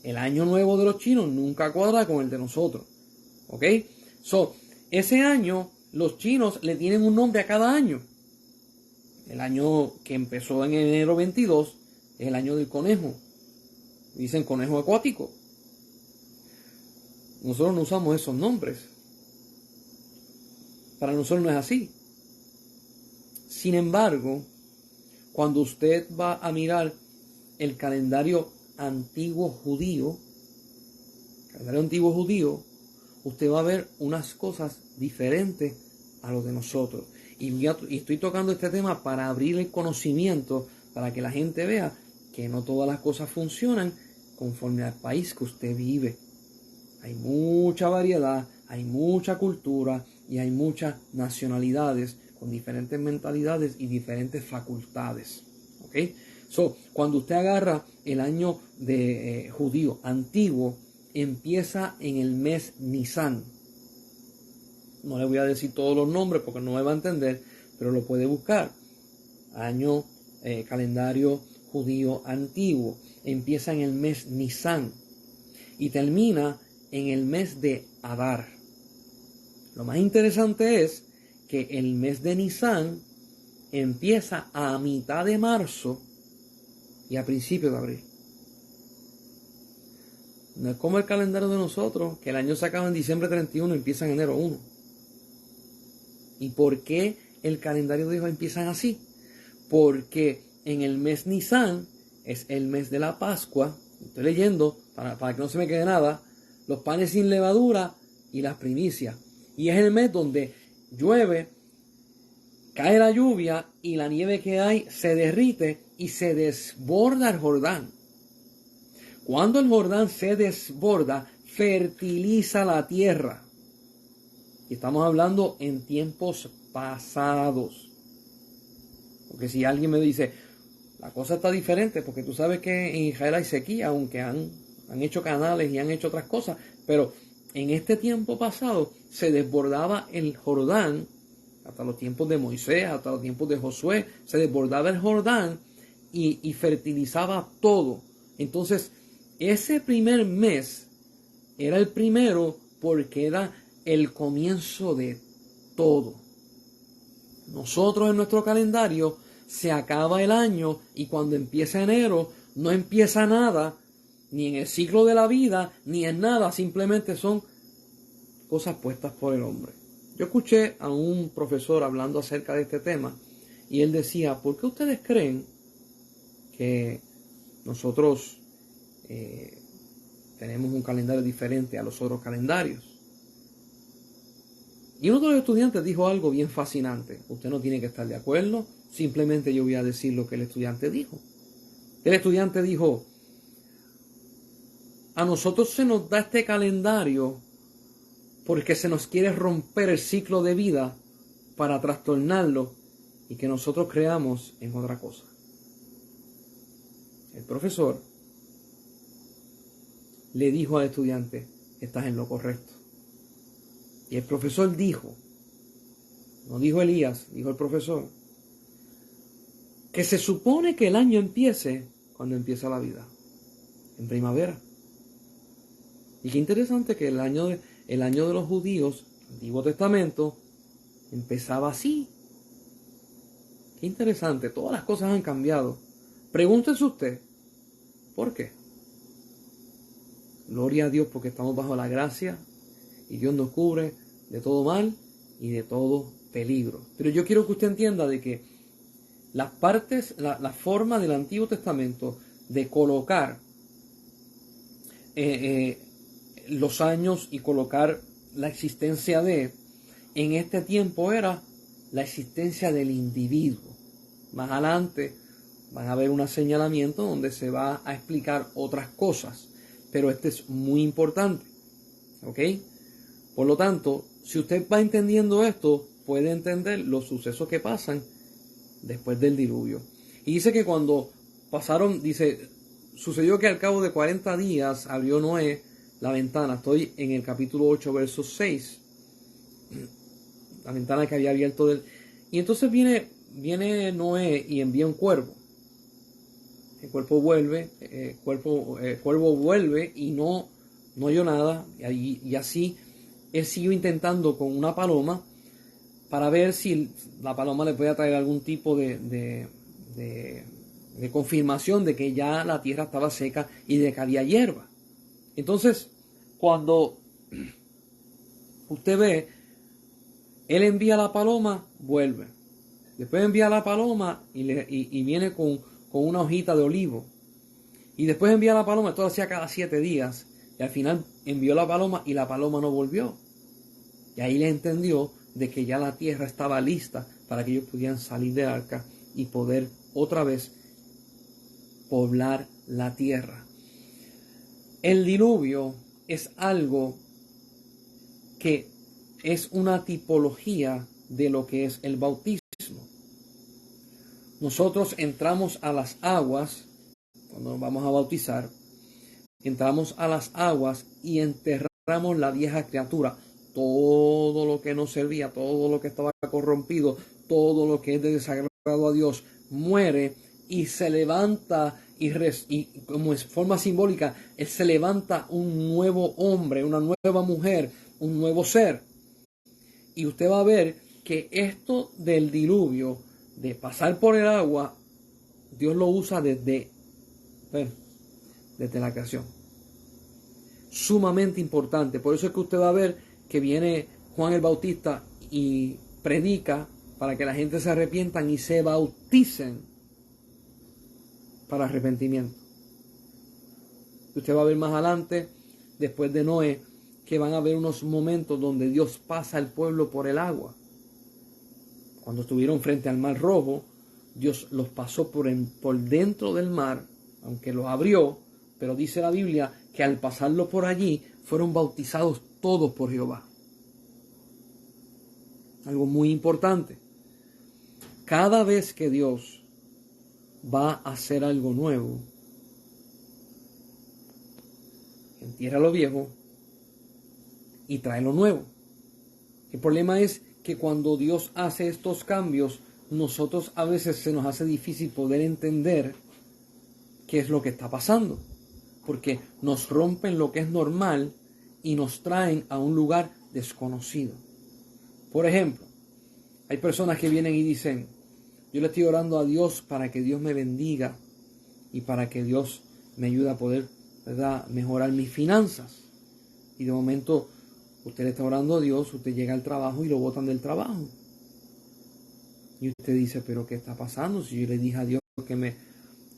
El año nuevo de los chinos nunca cuadra con el de nosotros. ¿Ok? Ese año Los chinos le tienen un nombre a cada año. El año que empezó en enero 22 es el año del conejo. Dicen conejo acuático. Nosotros no usamos esos nombres. Para nosotros no es así. Sin embargo, cuando usted va a mirar el calendario antiguo judío, usted va a ver unas cosas diferentes a lo de nosotros. Y estoy tocando este tema para abrir el conocimiento, para que la gente vea que no todas las cosas funcionan conforme al país que usted vive. Hay mucha variedad, hay mucha cultura y hay muchas nacionalidades con diferentes mentalidades y diferentes facultades. ¿Ok? Cuando usted agarra el año de judío antiguo, empieza en el mes Nisan. No le voy a decir todos los nombres porque no me va a entender, pero lo puede buscar. Año, calendario judío antiguo. Empieza en el mes Nisan y termina en el mes de Adar. Lo más interesante es que el mes de Nisan empieza a mitad de marzo y a principios de abril. No es como el calendario de nosotros, que el año se acaba en diciembre 31 y empieza en enero 1. ¿Y por qué el calendario de ellos empiezan así? Porque en el mes Nisan es el mes de la Pascua. Estoy leyendo, para que no se me quede nada, los panes sin levadura y las primicias. Y es el mes donde llueve, cae la lluvia y la nieve que hay se derrite y se desborda el Jordán. Cuando el Jordán se desborda, fertiliza la tierra. Y estamos hablando en tiempos pasados. Porque si alguien me dice, la cosa está diferente, porque tú sabes que en Israel hay sequía, aunque han hecho canales y han hecho otras cosas, pero en este tiempo pasado se desbordaba el Jordán, hasta los tiempos de Moisés, hasta los tiempos de Josué, se desbordaba el Jordán y fertilizaba todo. Entonces, ese primer mes era el primero porque era el comienzo de todo. Nosotros en nuestro calendario se acaba el año y cuando empieza enero no empieza nada, ni en el ciclo de la vida, ni en nada, simplemente son cosas puestas por el hombre. Yo escuché a un profesor hablando acerca de este tema y él decía, ¿por qué ustedes creen que nosotros tenemos un calendario diferente a los otros calendarios? Y uno de los estudiantes dijo algo bien fascinante. Usted no tiene que estar de acuerdo, simplemente yo voy a decir lo que el estudiante dijo. El estudiante dijo, a nosotros se nos da este calendario porque se nos quiere romper el ciclo de vida para trastornarlo y que nosotros creamos en otra cosa. El profesor le dijo al estudiante, estás en lo correcto. Y el profesor dijo, no dijo Elías, dijo el profesor, que se supone que el año empiece cuando empieza la vida, en primavera. Y qué interesante que el año de los judíos, Antiguo Testamento, empezaba así. Qué interesante, todas las cosas han cambiado. Pregúntese usted, ¿por qué? Gloria a Dios porque estamos bajo la gracia y Dios nos cubre de todo mal y de todo peligro. Pero yo quiero que usted entienda de que las partes, la forma del Antiguo Testamento de colocar los años y colocar la existencia en este tiempo era la existencia del individuo. Más adelante van a ver un señalamiento donde se va a explicar otras cosas, pero este es muy importante, ¿ok? Por lo tanto, si usted va entendiendo esto, puede entender los sucesos que pasan después del diluvio. Y dice que cuando pasaron, dice, sucedió que al cabo de 40 días abrió Noé la ventana. Estoy en el capítulo 8, verso 6. La ventana que había abierto del... Y entonces viene Noé y envía un cuervo. El cuervo vuelve, cuervo vuelve y no oyó nada. Y así él siguió intentando con una paloma para ver si la paloma le podía traer algún tipo de confirmación de que ya la tierra estaba seca y de que había hierba. Entonces, cuando usted ve, él envía a la paloma, vuelve. Después envía a la paloma y viene con una hojita de olivo. Y después envía a la paloma, esto lo hacía cada 7 días. Y al final envió la paloma y la paloma no volvió. Y ahí le entendió de que ya la tierra estaba lista para que ellos pudieran salir del arca y poder otra vez poblar la tierra. El diluvio es algo que es una tipología de lo que es el bautismo. Nosotros entramos a las aguas, cuando nos vamos a bautizar, entramos a las aguas y enterramos la vieja criatura. Todo lo que nos servía, todo lo que estaba corrompido, todo lo que es de desagrado a Dios, muere y se levanta y como es forma simbólica, se levanta un nuevo hombre, una nueva mujer, un nuevo ser. Y usted va a ver que esto del diluvio, de pasar por el agua, Dios lo usa desde la creación. Sumamente importante. Por eso es que usted va a ver que viene Juan el Bautista y predica para que la gente se arrepientan y se bauticen para arrepentimiento. Usted va a ver más adelante, después de Noé, que van a haber unos momentos donde Dios pasa al pueblo por el agua. Cuando estuvieron frente al Mar Rojo, Dios los pasó por dentro del mar, aunque los abrió, pero dice la Biblia que al pasarlo por allí fueron bautizados todos por Jehová. Algo muy importante. Cada vez que Dios va a hacer algo nuevo, entierra lo viejo y trae lo nuevo. El problema es que cuando Dios hace estos cambios, nosotros a veces se nos hace difícil poder entender qué es lo que está pasando, porque nos rompen lo que es normal y nos traen a un lugar desconocido. Por ejemplo, hay personas que vienen y dicen: yo le estoy orando a Dios para que Dios me bendiga y para que Dios me ayude a poder, ¿verdad?, mejorar mis finanzas. Y de momento usted le está orando a Dios, usted llega al trabajo y lo botan del trabajo. Y usted dice: pero ¿qué está pasando? Si yo le dije a Dios que me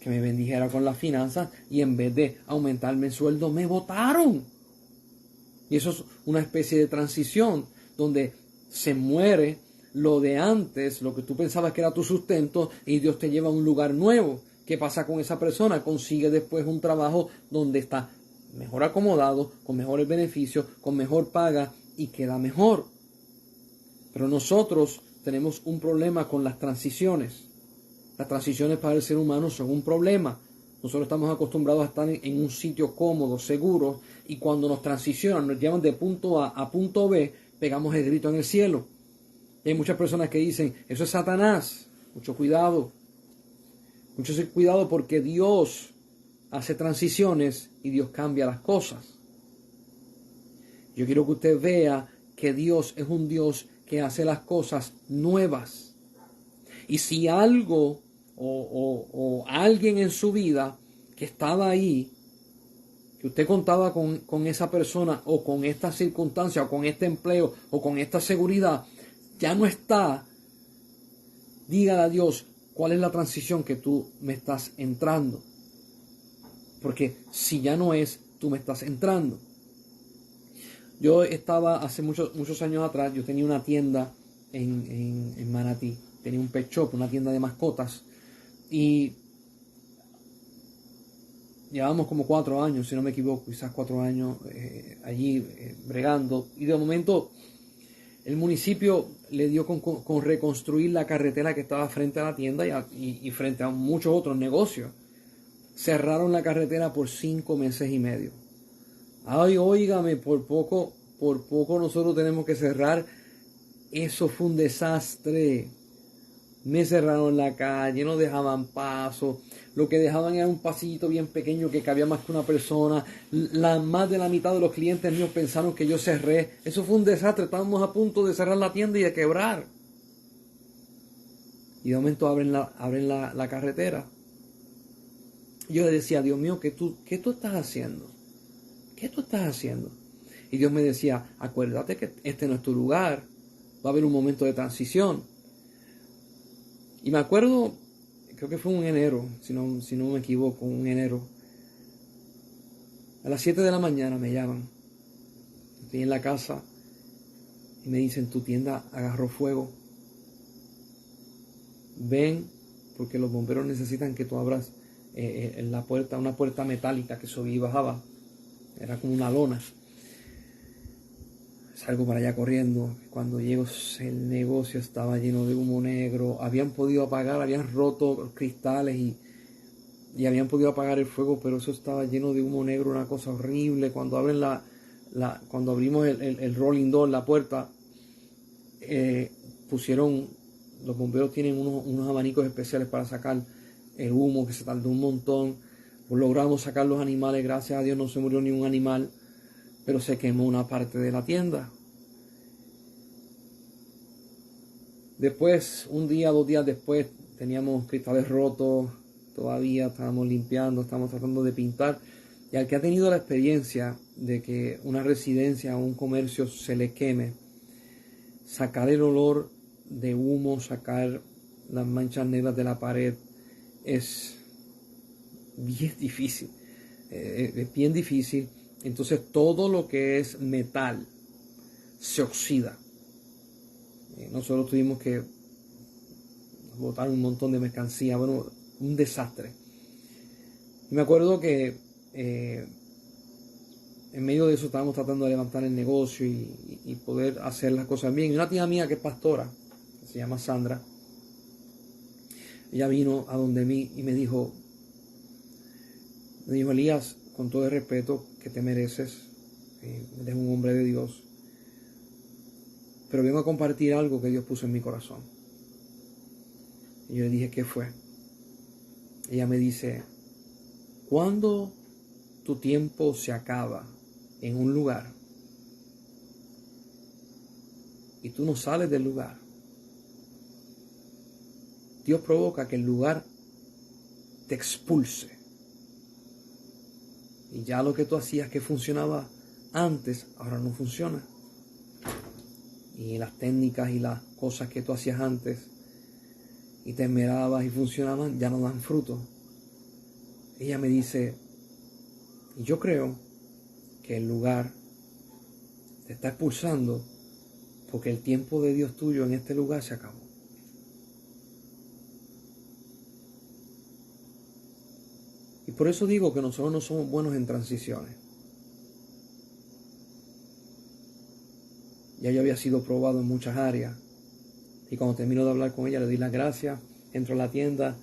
bendijera con las finanzas y en vez de aumentarme el sueldo me botaron. Y eso es una especie de transición donde se muere lo de antes, lo que tú pensabas que era tu sustento, y Dios te lleva a un lugar nuevo. ¿Qué pasa con esa persona? Consigue después un trabajo donde está mejor acomodado, con mejores beneficios, con mejor paga y queda mejor. Pero nosotros tenemos un problema con las transiciones. Las transiciones para el ser humano son un problema. Nosotros estamos acostumbrados a estar en un sitio cómodo, seguro, y cuando nos transicionan, nos llevan de punto A a punto B, pegamos el grito en el cielo. Y hay muchas personas que dicen: eso es Satanás. Mucho cuidado. Mucho cuidado, porque Dios hace transiciones y Dios cambia las cosas. Yo quiero que usted vea que Dios es un Dios que hace las cosas nuevas. Y si algo o alguien en su vida que estaba ahí, que usted contaba con esa persona o con esta circunstancia o con este empleo o con esta seguridad, ya no está, dígale a Dios: ¿cuál es la transición que tú me estás entrando? Porque si ya no es, tú me estás entrando. Yo estaba hace muchos años atrás, yo tenía una tienda en Manatí, tenía un pet shop, una tienda de mascotas, y llevábamos como 4 años, si no me equivoco, quizás 4 años allí bregando, y de momento el municipio le dio con reconstruir la carretera que estaba frente a la tienda y frente a muchos otros negocios. Cerraron la carretera por 5 meses y medio. Ay, óigame, por poco nosotros tenemos que cerrar. Eso fue un desastre. Me cerraron la calle, no dejaban paso. Lo que dejaban era un pasillito bien pequeño que cabía más que una persona. Más de la mitad de los clientes míos pensaron que yo cerré. Eso fue un desastre. Estábamos a punto de cerrar la tienda y de quebrar. Y de momento abren la carretera. Y yo le decía, Dios mío, ¿qué tú estás haciendo? ¿Qué tú estás haciendo? Y Dios me decía, acuérdate que este no es tu lugar. Va a haber un momento de transición. Y me acuerdo, creo que fue un enero, si no me equivoco, un enero. A las 7 de la mañana me llaman. Estoy en la casa y me dicen, tu tienda agarró fuego. Ven, porque los bomberos necesitan que tú abras en la puerta, una puerta metálica que subía y bajaba. Era como una lona. Salgo para allá corriendo. Cuando llego, el negocio estaba lleno de humo negro. Habían podido apagar, habían roto cristales y habían podido apagar el fuego, pero eso estaba lleno de humo negro, una cosa horrible. Cuando abren cuando abrimos el rolling door, la puerta, los bomberos tienen unos abanicos especiales para sacar el humo, que se tardó un montón. Pues logramos sacar los animales, gracias a Dios no se murió ni un animal, pero se quemó una parte de la tienda. Después, un día, 2 días después, teníamos cristales rotos, todavía estábamos limpiando, estábamos tratando de pintar. Y al que ha tenido la experiencia de que una residencia o un comercio se le queme, sacar el olor de humo, sacar las manchas negras de la pared, es bien difícil. Es bien difícil. Entonces todo lo que es metal se oxida. Nosotros tuvimos que botar un montón de mercancía, bueno, un desastre. Y me acuerdo que en medio de eso estábamos tratando de levantar el negocio y poder hacer las cosas bien. Y una tía mía que es pastora, que se llama Sandra, ella vino a donde mí y me dijo, Elías, con todo el respeto que te mereces, eres un hombre de Dios, pero vengo a compartir algo que Dios puso en mi corazón. Y yo le dije, ¿qué fue? Ella me dice, cuando tu tiempo se acaba en un lugar y tú no sales del lugar, Dios provoca que el lugar te expulse. Y ya lo que tú hacías que funcionaba antes, ahora no funciona. Y las técnicas y las cosas que tú hacías antes y te esmerabas y funcionaban, ya no dan fruto. Ella me dice, y yo creo que el lugar te está expulsando porque el tiempo de Dios tuyo en este lugar se acabó. Y por eso digo que nosotros no somos buenos en transiciones. Ya yo había sido probado en muchas áreas. Y cuando termino de hablar con ella, le doy las gracias, entro a la tienda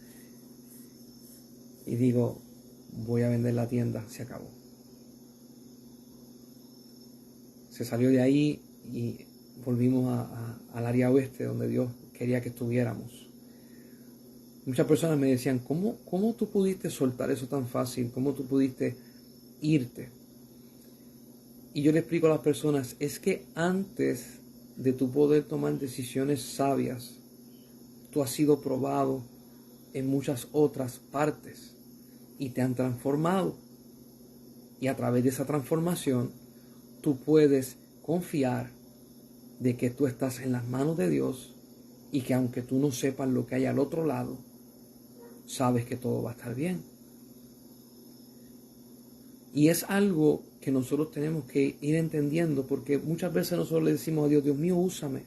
y digo, voy a vender la tienda, se acabó. Se salió de ahí y volvimos al área oeste donde Dios quería que estuviéramos. Muchas personas me decían, ¿cómo tú pudiste soltar eso tan fácil? ¿Cómo tú pudiste irte? Y yo le explico a las personas, es que antes de tu poder tomar decisiones sabias, tú has sido probado en muchas otras partes y te han transformado. Y a través de esa transformación, tú puedes confiar de que tú estás en las manos de Dios y que aunque tú no sepas lo que hay al otro lado, sabes que todo va a estar bien. Y es algo que nosotros tenemos que ir entendiendo, porque muchas veces nosotros le decimos a Dios, Dios mío, úsame.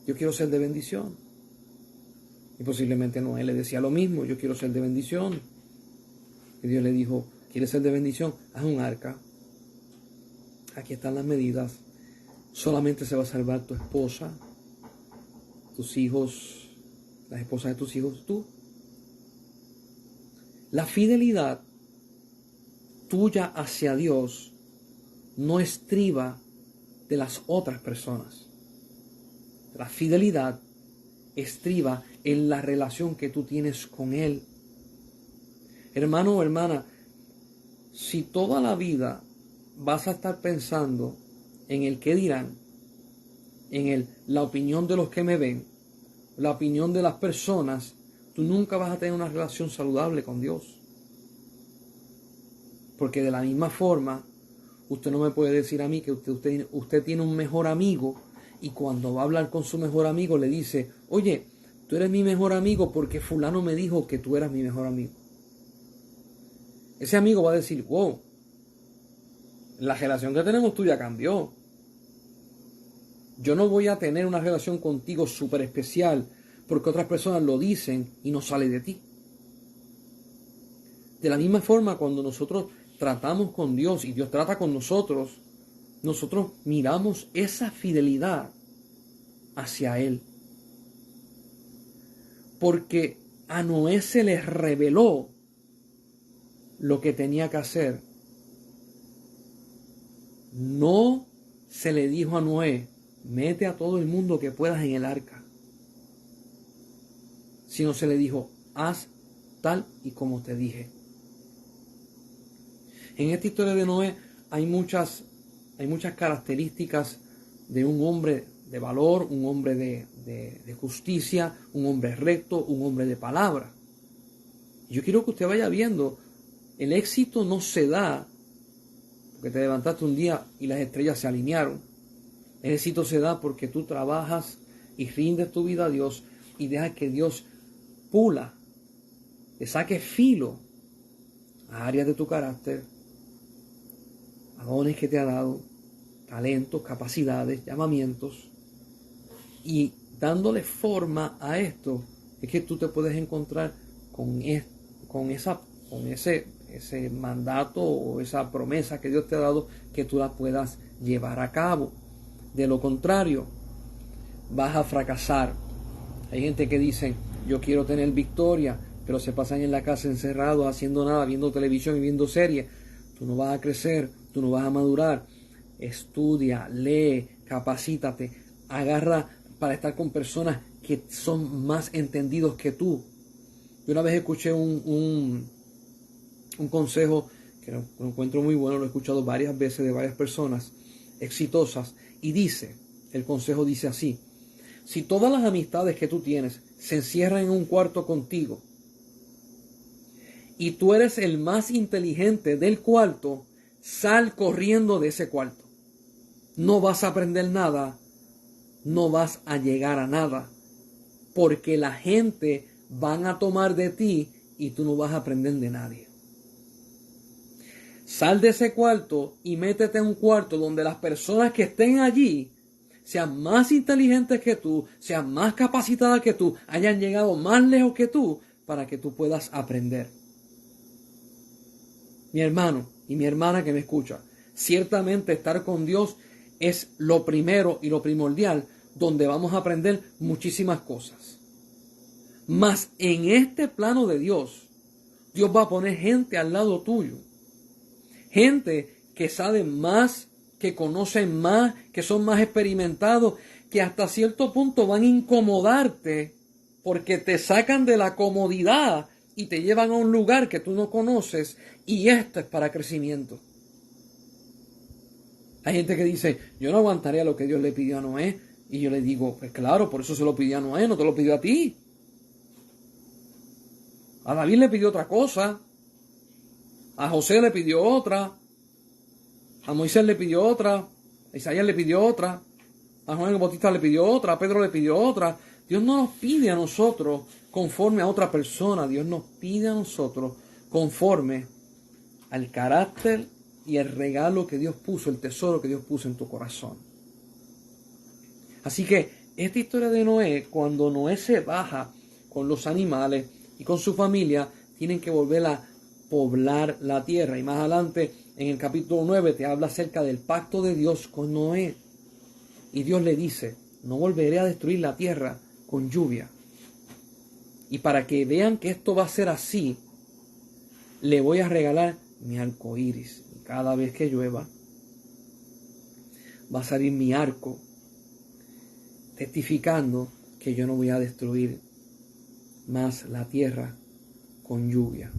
Yo quiero ser de bendición. Y posiblemente Noé le decía lo mismo, yo quiero ser de bendición. Y Dios le dijo, ¿quieres ser de bendición? Haz un arca. Aquí están las medidas. Solamente se va a salvar tu esposa, tus hijos, las esposas de tus hijos, tú. La fidelidad tuya hacia Dios no estriba de las otras personas. La fidelidad estriba en la relación que tú tienes con Él. Hermano o hermana, si toda la vida vas a estar pensando en el qué dirán, en la opinión de los que me ven, la opinión de las personas, tú nunca vas a tener una relación saludable con Dios. Porque de la misma forma, usted no me puede decir a mí que usted tiene un mejor amigo y cuando va a hablar con su mejor amigo le dice, oye, tú eres mi mejor amigo porque fulano me dijo que tú eras mi mejor amigo. Ese amigo va a decir, wow, la relación que tenemos tuya cambió. Yo no voy a tener una relación contigo súper especial porque otras personas lo dicen y no sale de ti. De la misma forma, cuando nosotros tratamos con Dios y Dios trata con nosotros, nosotros miramos esa fidelidad hacia Él. Porque a Noé se le reveló lo que tenía que hacer. No se le dijo a Noé, mete a todo el mundo que puedas en el arca. Sino se le dijo, haz tal y como te dije. En esta historia de Noé hay muchas características de un hombre de valor, un hombre de justicia, un hombre recto, un hombre de palabra. Yo quiero que usted vaya viendo, el éxito no se da porque te levantaste un día y las estrellas se alinearon. El éxito se da porque tú trabajas y rindes tu vida a Dios y dejas que Dios pula, te saque filo a áreas de tu carácter, a dones que te ha dado, talentos, capacidades, llamamientos, y dándole forma a esto es que tú te puedes encontrar con ese mandato o esa promesa que Dios te ha dado, que tú la puedas llevar a cabo. De lo contrario, vas a fracasar. Hay gente que dice, yo quiero tener victoria, pero se pasan en la casa encerrados, haciendo nada, viendo televisión y viendo series. Tú no vas a crecer, tú no vas a madurar. Estudia, lee, capacítate, agarra para estar con personas que son más entendidos que tú. Yo una vez escuché un consejo que lo encuentro muy bueno, lo he escuchado varias veces de varias personas exitosas, y el consejo dice así: si todas las amistades que tú tienes se encierran en un cuarto contigo y tú eres el más inteligente del cuarto, sal corriendo de ese cuarto. No vas a aprender nada, no vas a llegar a nada, porque la gente van a tomar de ti y tú no vas a aprender de nadie. Sal de ese cuarto y métete en un cuarto donde las personas que estén allí sean más inteligentes que tú, sean más capacitadas que tú, hayan llegado más lejos que tú, para que tú puedas aprender. Mi hermano y mi hermana que me escucha, ciertamente estar con Dios es lo primero y lo primordial, donde vamos a aprender muchísimas cosas. Mas en este plano de Dios, Dios va a poner gente al lado tuyo. Gente que sabe más, que conocen más, que son más experimentados, que hasta cierto punto van a incomodarte porque te sacan de la comodidad y te llevan a un lugar que tú no conoces, y esto es para crecimiento. Hay gente que dice, yo no aguantaría lo que Dios le pidió a Noé, y yo le digo, pues claro, por eso se lo pidió a Noé, no te lo pidió a ti. A David le pidió otra cosa, a José le pidió otra, a Moisés le pidió otra, a Isaías le pidió otra, a Juan el Bautista le pidió otra, a Pedro le pidió otra. Dios no nos pide a nosotros conforme a otra persona, Dios nos pide a nosotros conforme al carácter y el regalo que Dios puso, el tesoro que Dios puso en tu corazón. Así que esta historia de Noé, cuando Noé se baja con los animales y con su familia, tienen que volver a poblar la tierra. Y más adelante, en el capítulo 9, te habla acerca del pacto de Dios con Noé. Y Dios le dice, no volveré a destruir la tierra con lluvia. Y para que vean que esto va a ser así, le voy a regalar mi arco iris. Y cada vez que llueva, va a salir mi arco, testificando que yo no voy a destruir más la tierra con lluvia.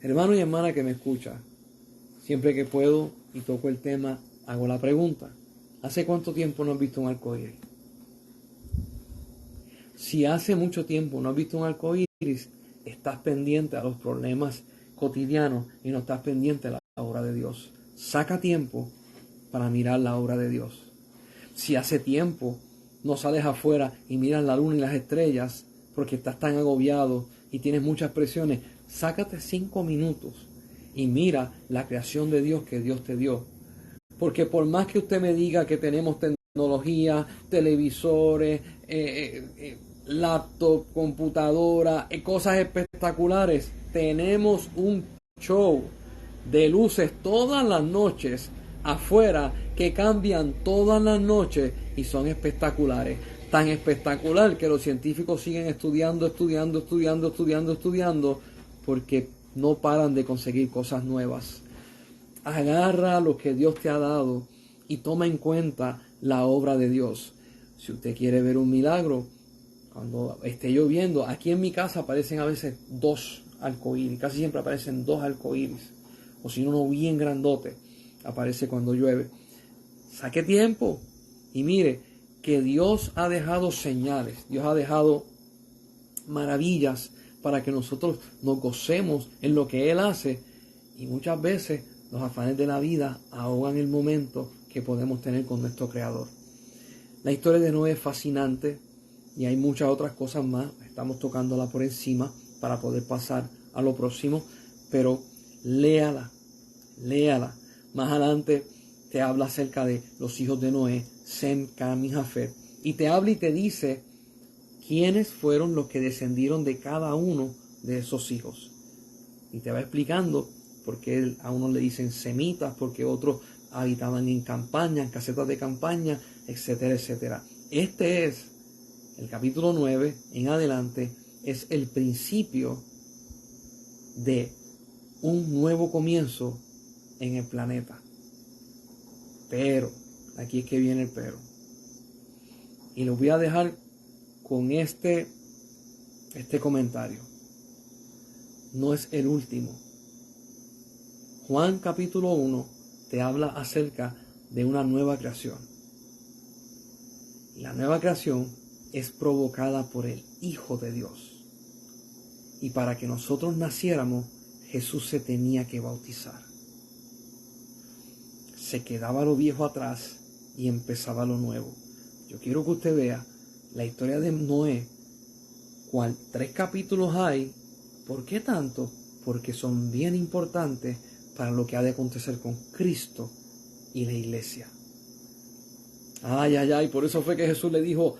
Hermano y hermana que me escucha, siempre que puedo y toco el tema, hago la pregunta: ¿hace cuánto tiempo no has visto un arco iris? Si hace mucho tiempo no has visto un arco iris, estás pendiente a los problemas cotidianos y no estás pendiente a la obra de Dios. Saca tiempo para mirar la obra de Dios. Si hace tiempo no sales afuera y miras la luna y las estrellas porque estás tan agobiado y tienes muchas presiones, sácate 5 minutos y mira la creación de Dios que Dios te dio. Porque por más que usted me diga que tenemos tecnología, televisores, laptop, computadora, cosas espectaculares, tenemos un show de luces todas las noches afuera que cambian todas las noches y son espectaculares. Tan espectacular que los científicos siguen estudiando porque no paran de conseguir cosas nuevas. Agarra lo que Dios te ha dado y toma en cuenta la obra de Dios. Si usted quiere ver un milagro, cuando esté lloviendo, aquí en mi casa aparecen a veces 2 arcoíris, casi siempre aparecen 2 arcoíris, o si no, uno bien grandote aparece cuando llueve. Saque tiempo y mire que Dios ha dejado señales, Dios ha dejado maravillas para que nosotros nos gocemos en lo que Él hace, y muchas veces los afanes de la vida ahogan el momento que podemos tener con nuestro Creador. La historia de Noé es fascinante y hay muchas otras cosas más. Estamos tocándola por encima para poder pasar a lo próximo, pero léala. Más adelante te habla acerca de los hijos de Noé, Sem, Cam y Jafet, y te habla y te dice quiénes fueron los que descendieron de cada uno de esos hijos. Y te va explicando por qué a unos le dicen semitas, porque otros habitaban en campañas, en casetas de campaña, etcétera, etcétera. Este es el capítulo 9 en adelante, es el principio de un nuevo comienzo en el planeta. Pero, aquí es que viene el pero. Y lo voy a dejar con este comentario. No es el último. Juan capítulo 1 te habla acerca de una nueva creación. Y la nueva creación es provocada por el Hijo de Dios. Y para que nosotros naciéramos, Jesús se tenía que bautizar. Se quedaba lo viejo atrás y empezaba lo nuevo. Yo quiero que usted vea la historia de Noé. 3 capítulos hay. ¿Por qué tanto? Porque son bien importantes para lo que ha de acontecer con Cristo y la iglesia. Ay, por eso fue que Jesús le dijo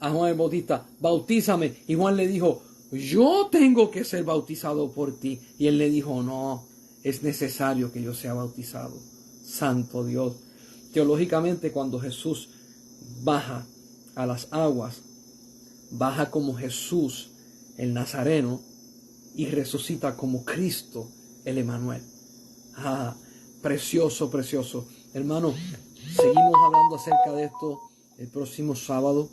a Juan el Bautista, bautízame. Y Juan le dijo, yo tengo que ser bautizado por ti. Y él le dijo, no, es necesario que yo sea bautizado. Santo Dios. Teológicamente, cuando Jesús baja a las aguas, baja como Jesús el Nazareno y resucita como Cristo el Emanuel. Precioso, precioso. Hermano, seguimos hablando acerca de esto el próximo sábado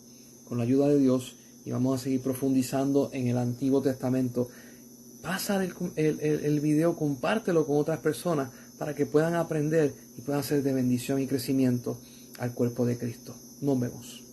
con la ayuda de Dios y vamos a seguir profundizando en el Antiguo Testamento. Pasa el video, compártelo con otras personas para que puedan aprender y puedan ser de bendición y crecimiento al cuerpo de Cristo. Nos vemos.